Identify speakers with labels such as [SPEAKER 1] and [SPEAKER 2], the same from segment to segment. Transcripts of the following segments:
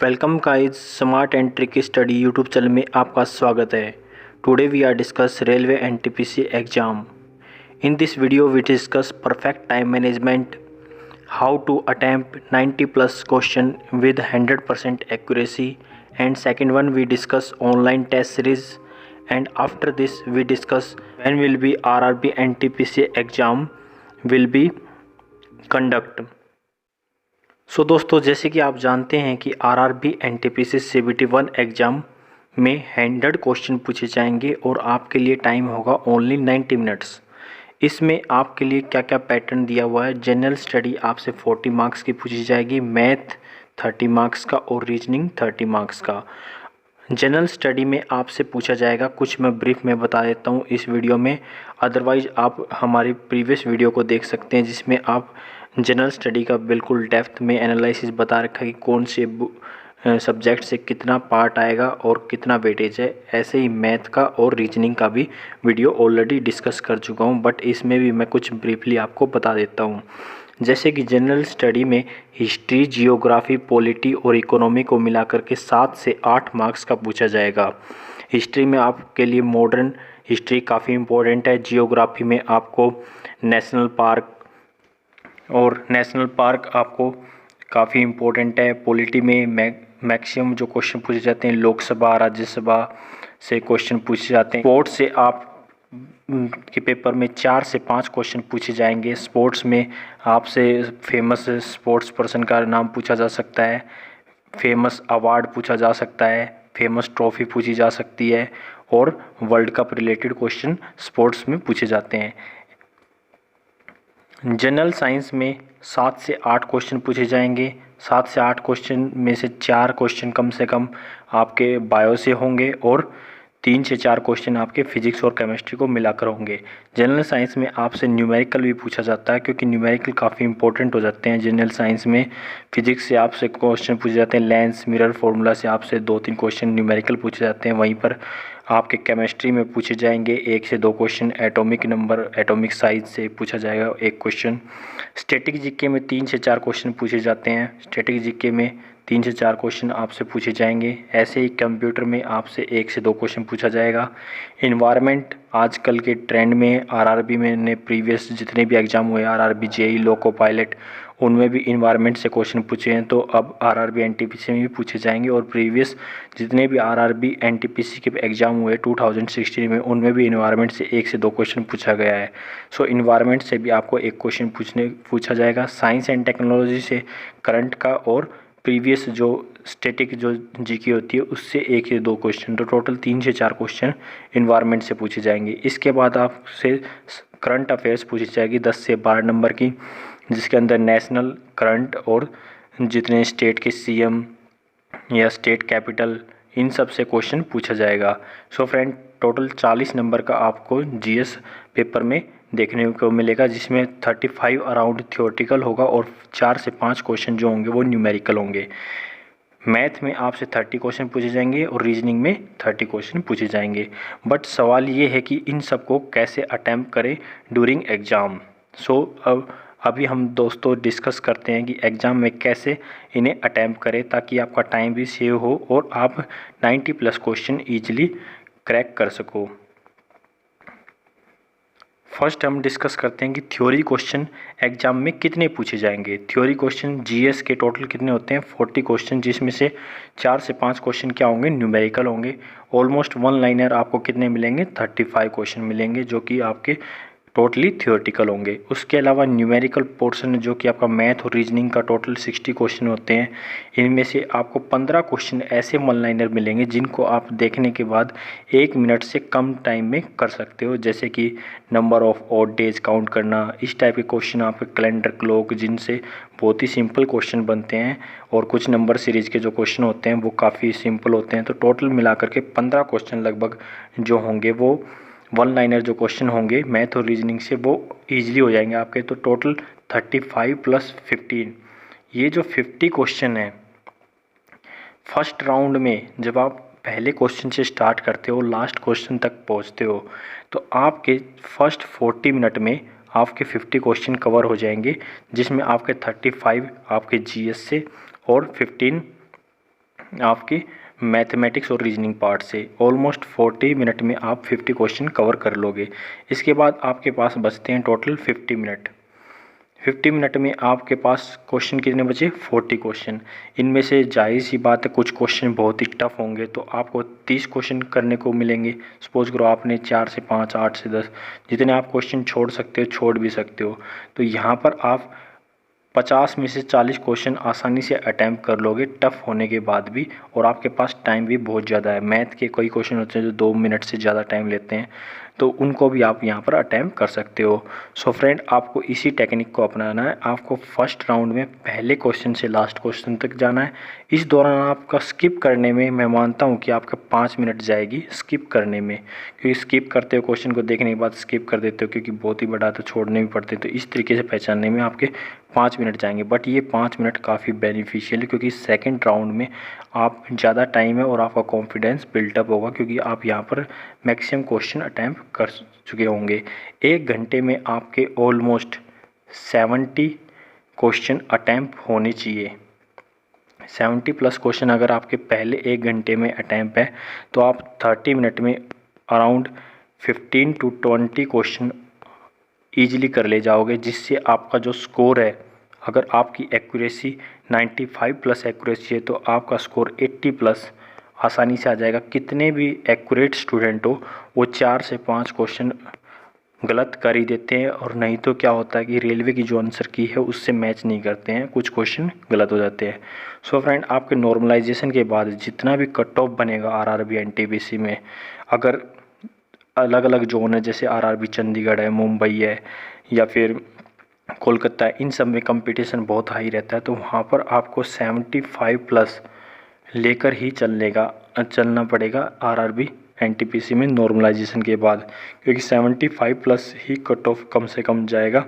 [SPEAKER 1] Welcome guys, smart and tricky study YouTube channel में आपका स्वागत है। Today we are discuss railway NTPC exam. In this video we discuss perfect time management, how to attempt 90 plus question with 100% accuracy, and second one we discuss online test series, and after this we discuss when will be RRB NTPC exam will be conduct. So दोस्तों, जैसे कि आप जानते हैं कि RRB NTPC CBT 1 exam में 100 question पूछे जाएंगे और आपके लिए टाइम होगा ओनली 90 मिनट्स। इसमें आपके लिए क्या क्या पैटर्न दिया हुआ है। जनरल स्टडी आपसे 40 मार्क्स की पूछी जाएगी, मैथ 30 मार्क्स का और रीजनिंग 30 मार्क्स का। जनरल स्टडी में आपसे पूछा जाएगा, कुछ मैं ब्रीफ में बता देता हूँ इस वीडियो में, अदरवाइज़ आप हमारी प्रीवियस वीडियो को देख सकते हैं जिसमें आप जनरल स्टडी का बिल्कुल डेप्थ में एनालिसिस बता रखा है कि कौन से सब्जेक्ट से कितना पार्ट आएगा और कितना वेटेज है। ऐसे ही मैथ का और रीजनिंग का भी वीडियो ऑलरेडी डिस्कस कर चुका हूँ, बट इसमें भी मैं कुछ ब्रीफली आपको बता देता हूँ। जैसे कि जनरल स्टडी में हिस्ट्री, जियोग्राफी, पॉलिटी और इकोनॉमी को मिलाकर के 7 से 8 मार्क्स का पूछा जाएगा। हिस्ट्री में आपके लिए मॉडर्न हिस्ट्री काफ़ी इम्पोर्टेंट है। जियोग्राफी में आपको नेशनल पार्क आपको काफ़ी इम्पोर्टेंट है। पॉलिटी में मैक्सिमम जो क्वेश्चन पूछे जाते हैं लोकसभा, राज्यसभा से क्वेश्चन पूछे जाते हैं। स्पोर्ट्स से आप के पेपर में 4 से 5 क्वेश्चन पूछे जाएंगे। स्पोर्ट्स में आपसे फेमस स्पोर्ट्स पर्सन का नाम पूछा जा सकता है, फेमस अवार्ड पूछा जा सकता है, फेमस ट्रॉफी पूछी जा सकती है और world cup related question sports में पूछे जाते हैं। जनरल साइंस में 7 से 8 क्वेश्चन पूछे जाएंगे। 7 से 8 क्वेश्चन में से 4 क्वेश्चन कम से कम आपके बायो से होंगे और 3 से 4 क्वेश्चन आपके फिजिक्स और केमिस्ट्री को मिलाकर होंगे। जनरल साइंस में आपसे न्यूमेरिकल भी पूछा जाता है, क्योंकि न्यूमेरिकल काफ़ी इंपॉर्टेंट हो जाते हैं जनरल साइंस में। फिजिक्स से आपसे क्वेश्चन पूछे जाते हैं, लेंस मिरर फार्मूला से आपसे 2-3 क्वेश्चन न्यूमेरिकल पूछे जाते हैं। वहीं पर आपके केमिस्ट्री में पूछे जाएंगे 1 से 2 question, atomic number, atomic size से पूछा जाएगा 1 क्वेश्चन। स्टैटिक जीके में 3 से 4 क्वेश्चन पूछे जाते हैं। स्टैटिक जीके में 3 से 4 क्वेश्चन आपसे पूछे जाएंगे। ऐसे ही कंप्यूटर में आपसे 1 से 2 क्वेश्चन पूछा जाएगा। इन्वायरमेंट आजकल के ट्रेंड में आरआरबी में ने प्रीवियस जितने भी एग्जाम हुए, आरआरबी, जेई, लोको पायलट, उनमें भी इन्वायरमेंट से क्वेश्चन पूछे हैं, तो अब आरआरबी एनटीपीसी में भी पूछे जाएंगे। और प्रीवियस जितने भी आरआरबी एनटीपीसी के एग्जाम हुए 2016 में, उनमें भी इन्वायरमेंट से 1 से 2 क्वेश्चन पूछा गया है। सो इन्वायरमेंट से भी आपको 1 क्वेश्चन पूछा जाएगा। साइंस एंड टेक्नोलॉजी से करंट का और प्रीवियस जो स्टैटिक जो जीके होती है उससे 1 से 2 क्वेश्चन, तो टोटल 3 से 4 क्वेश्चन इन्वायरमेंट से पूछे जाएंगे। इसके बाद आपसे करंट अफेयर्स पूछी जाएगी 10 से 12 नंबर की, जिसके अंदर नेशनल करंट और जितने स्टेट के सीएम या स्टेट कैपिटल, इन सब से क्वेश्चन पूछा जाएगा। सो फ्रेंड, टोटल 40 नंबर का आपको जीएस पेपर में देखने को मिलेगा, जिसमें 35 अराउंड थियोरेटिकल होगा और 4 से 5 क्वेश्चन जो होंगे वो न्यूमेरिकल होंगे। मैथ में आपसे 30 क्वेश्चन पूछे जाएंगे और रीजनिंग में 30 क्वेश्चन पूछे जाएंगे। बट सवाल ये है कि इन सबको कैसे अटैम्प्ट करें ड्यूरिंग एग्ज़ाम। सो अभी हम दोस्तों डिस्कस करते हैं कि एग्ज़ाम में कैसे इन्हें अटैम्प्ट करें, ताकि आपका टाइम भी सेव हो और आप 90 प्लस क्वेश्चन ईजिली क्रैक कर सको। फर्स्ट हम डिस्कस करते हैं कि थ्योरी क्वेश्चन एग्जाम में कितने पूछे जाएंगे। थ्योरी क्वेश्चन जीएस के टोटल कितने होते हैं, 40 क्वेश्चन, जिसमें से 4 से 5 क्वेश्चन क्या होंगे, न्यूमेरिकल होंगे। ऑलमोस्ट 1 लाइनर आपको कितने मिलेंगे, 35 क्वेश्चन मिलेंगे, जो कि आपके टोटली थियोरेटिकल होंगे। उसके अलावा न्यूमेरिकल पोर्शन जो कि आपका मैथ और रीजनिंग का टोटल 60 क्वेश्चन होते हैं। इनमें से आपको 15 क्वेश्चन ऐसे 1 लाइनर मिलेंगे जिनको आप देखने के बाद 1 मिनट से कम टाइम में कर सकते हो, जैसे कि number of odd days count करना, इस टाइप के क्वेश्चन, आपके कैलेंडर क्लॉक, जिनसे बहुत ही सिंपल क्वेश्चन बनते हैं। और कुछ नंबर सीरीज के जो क्वेश्चन होते हैं वो काफ़ी सिंपल होते हैं। तो टोटल मिलाकर के 15 क्वेश्चन लगभग जो होंगे वो 1 लाइनर जो क्वेश्चन होंगे मैथ और रीजनिंग से, वो ईजिली हो जाएंगे आपके। तो टोटल 35 + 15, ये जो 50 क्वेश्चन है, फर्स्ट राउंड में जब आप पहले क्वेश्चन से स्टार्ट करते हो लास्ट क्वेश्चन तक पहुंचते हो, तो आपके फर्स्ट 40 मिनट में आपके 50 क्वेश्चन कवर हो जाएंगे, जिसमें आपके 35 आपके जीएस से और 15 आपकी मैथमेटिक्स और रीजनिंग पार्ट से। ऑलमोस्ट 40 मिनट में आप 50 क्वेश्चन कवर कर लोगे। इसके बाद आपके पास बचते हैं टोटल 50 मिनट। 50 मिनट में आपके पास क्वेश्चन कितने बचे? 40 क्वेश्चन। इनमें से जाहिर सी बात है कुछ क्वेश्चन बहुत ही टफ होंगे, तो आपको 30 क्वेश्चन करने को मिलेंगे। सपोज करो आपने 4 से 5, 8 से 10, जितने आप क्वेश्चन छोड़ सकते हो छोड़ भी सकते हो। तो यहाँ पर आप 50 में से 40 क्वेश्चन आसानी से अटैम्प्ट कर लोगे टफ होने के बाद भी, और आपके पास टाइम भी बहुत ज़्यादा है। मैथ के कई क्वेश्चन होते हैं जो 2 मिनट से ज़्यादा टाइम लेते हैं, तो उनको भी आप यहाँ पर अटैम्प्ट कर सकते हो। सो फ्रेंड, आपको इसी टेक्निक को अपनाना है। आपको फर्स्ट राउंड में पहले क्वेश्चन से लास्ट क्वेश्चन तक जाना है। इस दौरान आपका स्किप करने में मैं मानता हूँ कि आपका 5 मिनट जाएगी स्किप करने में, क्योंकि स्किप करते हो क्वेश्चन को देखने के बाद स्किप कर देते हो क्योंकि बहुत ही बड़ा तो छोड़ने भी पड़ते हैं। तो इस तरीके से पहचानने में आपके 5 मिनट जाएंगे। बट ये 5 मिनट काफ़ी बेनिफिशियल है, क्योंकि सेकंड राउंड में आप ज़्यादा टाइम है और आपका कॉन्फिडेंस बिल्टअप होगा, क्योंकि आप यहाँ पर मैक्सिमम क्वेश्चन अटैम्प्ट कर चुके होंगे। 1 घंटे में आपके ऑलमोस्ट 70 क्वेश्चन अटैम्प्ट होने चाहिए। 70 प्लस क्वेश्चन अगर आपके पहले 1 घंटे में अटैम्प्ट है, तो आप 30 मिनट में अराउंड 15 to 20 क्वेश्चन ईजिली कर ले जाओगे, जिससे आपका जो स्कोर है, अगर आपकी एक्यूरेसी 95 प्लस एक्यूरेसी है तो आपका स्कोर 80 प्लस आसानी से आ जाएगा। कितने भी एक्यूरेट स्टूडेंट हो वो 4 से 5 क्वेश्चन गलत कर ही देते हैं, और नहीं तो क्या होता है कि रेलवे की जो आंसर की है उससे मैच नहीं करते हैं, कुछ क्वेश्चन गलत हो जाते हैं। सो फ्रेंड, आपके नॉर्मलाइजेशन के बाद जितना भी कट ऑफ बनेगा आरआरबी एनटीपीसी में, अगर अलग अलग जोन है जैसे आरआरबी चंडीगढ़ है, मुंबई है या फिर कोलकाता है, इन सब में कंपटीशन बहुत हाई रहता है, तो वहाँ पर आपको 75 प्लस लेकर ही चलना पड़ेगा आरआरबी एनटीपीसी में नॉर्मलाइजेशन के बाद, क्योंकि 75 प्लस ही कट ऑफ कम से कम जाएगा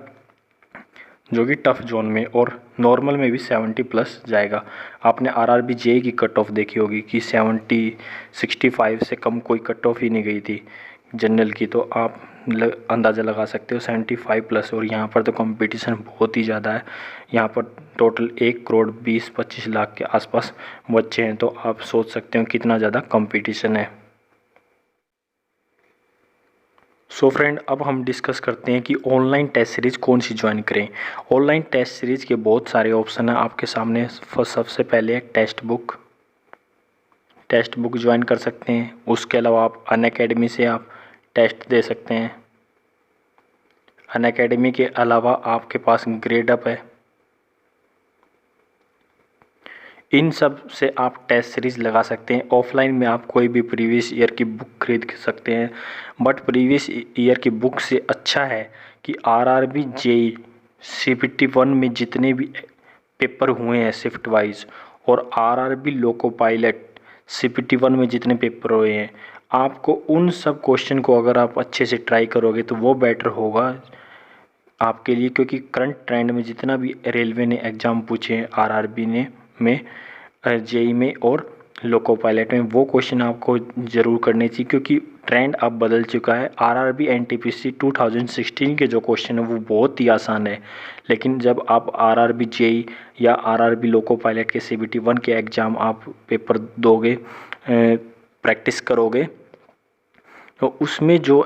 [SPEAKER 1] जो कि टफ जोन में, और नॉर्मल में भी 70 प्लस जाएगा। आपने आरआरबी जेई की कट ऑफ देखी होगी कि 65 से कम कोई कट ऑफ ही नहीं गई थी जनरल की, तो आप अंदाज़ा लगा सकते हो 75 प्लस। और यहाँ पर तो कंपटीशन बहुत ही ज़्यादा है। यहाँ पर टोटल 1 करोड़ 20-25 लाख के आसपास बच्चे हैं, तो आप सोच सकते हो कितना ज़्यादा कंपटीशन है। सो फ्रेंड, अब हम डिस्कस करते हैं कि ऑनलाइन टेस्ट सीरीज़ कौन सी ज्वाइन करें। ऑनलाइन टेस्ट सीरीज़ के बहुत सारे ऑप्शन हैं आपके सामने। सबसे पहले टेक्स्ट बुक ज्वाइन कर सकते हैं। उसके अलावा आप अनअकैडमी से आप टेस्ट दे सकते हैं। अनअकैडमी के अलावा आपके पास ग्रेडअप है। इन सब से आप टेस्ट सीरीज़ लगा सकते हैं। ऑफलाइन में आप कोई भी प्रीवियस ईयर की बुक खरीद सकते हैं, बट प्रीवियस ईयर की बुक से अच्छा है कि आरआरबी जेई सीपीटी 1 में जितने भी पेपर हुए हैं शिफ्ट वाइज, और आरआरबी लोको पायलट सीपीटी 1 में जितने पेपर हुए हैं, आपको उन सब क्वेश्चन को अगर आप अच्छे से ट्राई करोगे तो वो बेटर होगा आपके लिए, क्योंकि करंट ट्रेंड में जितना भी रेलवे ने एग्ज़ाम पूछे हैं आरआरबी ने में जेई में और लोको पायलट में, वो क्वेश्चन आपको ज़रूर करने चाहिए, क्योंकि ट्रेंड अब बदल चुका है। आरआरबी एनटीपीसी 2016 के जो क्वेश्चन है वो बहुत ही आसान है, लेकिन जब आप आरआरबी जेई या आरआरबी लोको पायलट के सीबीटी 1 के एग्ज़ाम आप पेपर दोगे, प्रैक्टिस करोगे, तो उसमें जो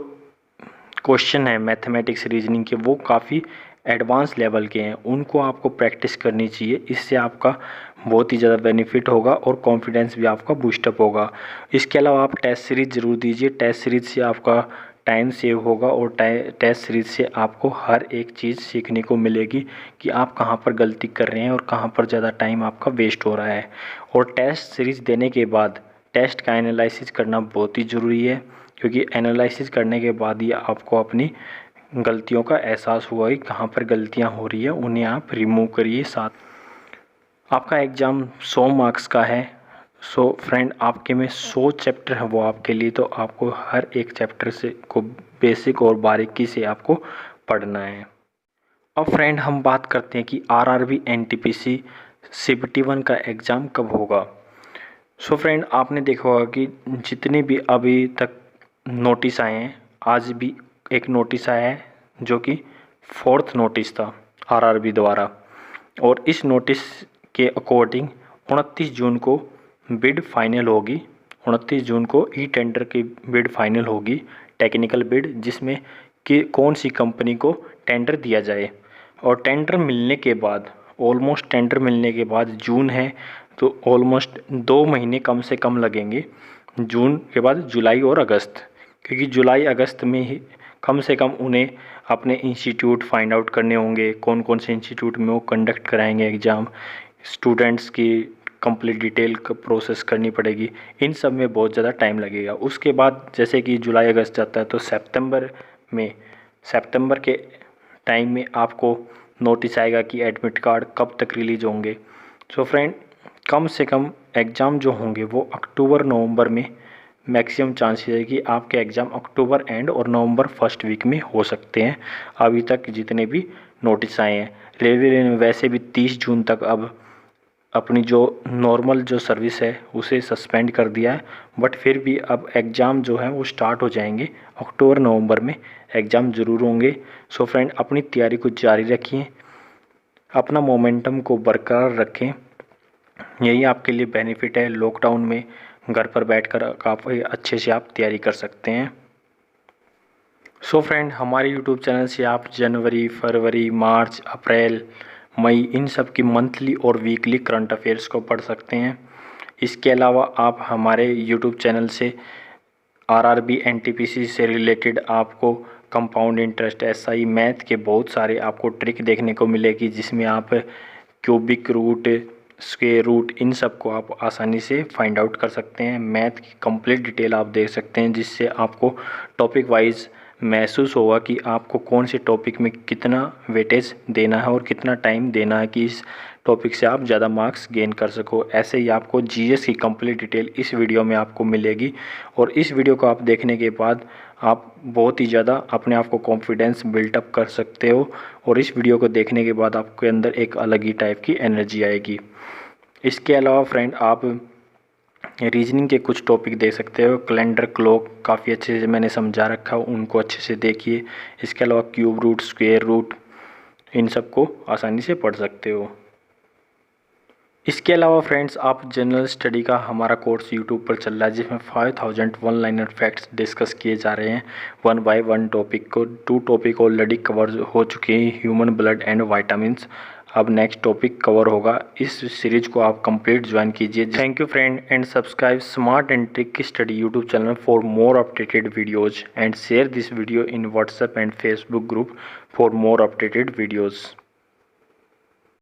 [SPEAKER 1] क्वेश्चन है मैथमेटिक्स रीजनिंग के वो काफ़ी एडवांस लेवल के हैं, उनको आपको प्रैक्टिस करनी चाहिए। इससे आपका बहुत ही ज़्यादा बेनिफिट होगा और कॉन्फिडेंस भी आपका बूस्टअप होगा। इसके अलावा आप टेस्ट सीरीज़ ज़रूर दीजिए। टेस्ट सीरीज़ से आपका टाइम सेव होगा, और टेस्ट सीरीज़ से आपको हर एक चीज़ सीखने को मिलेगी कि आप कहाँ पर गलती कर रहे हैं और कहाँ पर ज़्यादा टाइम आपका वेस्ट हो रहा है। और टेस्ट सीरीज़ देने के बाद टेस्ट का एनालिसिस करना बहुत ही ज़रूरी है, क्योंकि एनालिसिस करने के बाद ही आपको अपनी गलतियों का एहसास हुआ कि कहाँ पर गलतियाँ हो रही है, उन्हें आप रिमूव करिए। साथ आपका एग्ज़ाम 100 मार्क्स का है। सो फ्रेंड, आपके में 100 चैप्टर है वो आपके लिए, तो आपको हर एक चैप्टर से को बेसिक और बारीकी से आपको पढ़ना है। अब फ्रेंड, हम बात करते हैं कि आरआरबी एनटीपीसी सीपीटी 1 का एग्ज़ाम कब होगा। सो फ्रेंड, आपने देखा होगा कि जितने भी अभी तक नोटिस आए हैं, आज भी एक नोटिस आया है जो कि 4th नोटिस था आरआरबी द्वारा, और इस नोटिस के अकॉर्डिंग 29 जून को बिड फाइनल होगी। 29 जून को ई टेंडर की बिड फाइनल होगी, टेक्निकल बिड, जिसमें कि कौन सी कंपनी को टेंडर दिया जाए। और टेंडर मिलने के बाद, ऑलमोस्ट टेंडर मिलने के बाद जून है तो ऑलमोस्ट 2 महीने कम से कम लगेंगे। जून के बाद जुलाई और अगस्त, क्योंकि जुलाई अगस्त में ही कम से कम उन्हें अपने इंस्टीट्यूट फाइंड आउट करने होंगे, कौन कौन से इंस्टीट्यूट में वो कंडक्ट कराएंगे एग्ज़ाम, स्टूडेंट्स की कंप्लीट डिटेल प्रोसेस करनी पड़ेगी। इन सब में बहुत ज़्यादा टाइम लगेगा। उसके बाद जैसे कि जुलाई अगस्त जाता है तो सितंबर के टाइम में आपको नोटिस आएगा कि एडमिट कार्ड कब तक रिलीज होंगे। सो फ्रेंड, कम से कम एग्ज़ाम जो होंगे वो अक्टूबर नवंबर में मैक्सिमम चांसेस है कि आपके एग्ज़ाम अक्टूबर एंड और नवंबर फर्स्ट वीक में हो सकते हैं, अभी तक जितने भी नोटिस आए हैं। रेलवे ने वैसे भी 30 जून तक अब अपनी जो नॉर्मल जो सर्विस है उसे सस्पेंड कर दिया है, बट फिर भी अब एग्ज़ाम जो है वो स्टार्ट हो जाएंगे। अक्टूबर नवंबर में एग्ज़ाम ज़रूर होंगे। सो फ्रेंड, अपनी तैयारी को जारी रखिए, अपना मोमेंटम को बरकरार रखें। यही आपके लिए बेनिफिट है। लॉकडाउन में घर पर बैठकर काफ़ी अच्छे से आप तैयारी कर सकते हैं। सो फ्रेंड, हमारे यूट्यूब चैनल से आप जनवरी, फरवरी, मार्च, अप्रैल, मई इन सब की मंथली और वीकली करंट अफेयर्स को पढ़ सकते हैं। इसके अलावा आप हमारे यूट्यूब चैनल से आरआरबी एनटीपीसी से रिलेटेड आपको कंपाउंड इंटरेस्ट, एसआई, मैथ के बहुत सारे आपको ट्रिक देखने को मिलेगी, जिसमें आप क्यूबिक रूट, स्क्वायर रूट, इन सब को आप आसानी से फाइंड आउट कर सकते हैं। मैथ की कंप्लीट डिटेल आप देख सकते हैं, जिससे आपको टॉपिक वाइज महसूस होगा कि आपको कौन से टॉपिक में कितना वेटेज देना है और कितना टाइम देना है कि इस टॉपिक से आप ज़्यादा मार्क्स गेन कर सको। ऐसे ही आपको जीएस की कंप्लीट डिटेल इस वीडियो में आपको मिलेगी, और इस वीडियो को आप देखने के बाद आप बहुत ही ज़्यादा अपने आप को कॉन्फिडेंस बिल्टअप कर सकते हो, और इस वीडियो को देखने के बाद आपके अंदर एक अलग ही टाइप की एनर्जी आएगी। इसके अलावा फ्रेंड, आप रीजनिंग के कुछ टॉपिक देख सकते हो। कैलेंडर, क्लॉक काफ़ी अच्छे से मैंने समझा रखा है, उनको अच्छे से देखिए। इसके अलावा क्यूब रूट, स्क्वायर रूट, इन सब को आसानी से पढ़ सकते हो। इसके अलावा फ्रेंड्स, आप जनरल स्टडी का हमारा कोर्स यूट्यूब पर चल रहा है, जिसमें 5000 वन लाइनर फैक्ट्स डिस्कस किए जा रहे हैं 1 बाय 1 टॉपिक को। 2 टॉपिक ऑलरेडी कवर हो चुके हैं, ह्यूमन ब्लड एंड वाइटामिन्स। अब नेक्स्ट टॉपिक कवर होगा। इस सीरीज को आप कंप्लीट ज्वाइन कीजिए। Thank you friend, and subscribe smart and trick study YouTube channel for more updated videos, and share this video in WhatsApp and Facebook group for more updated videos.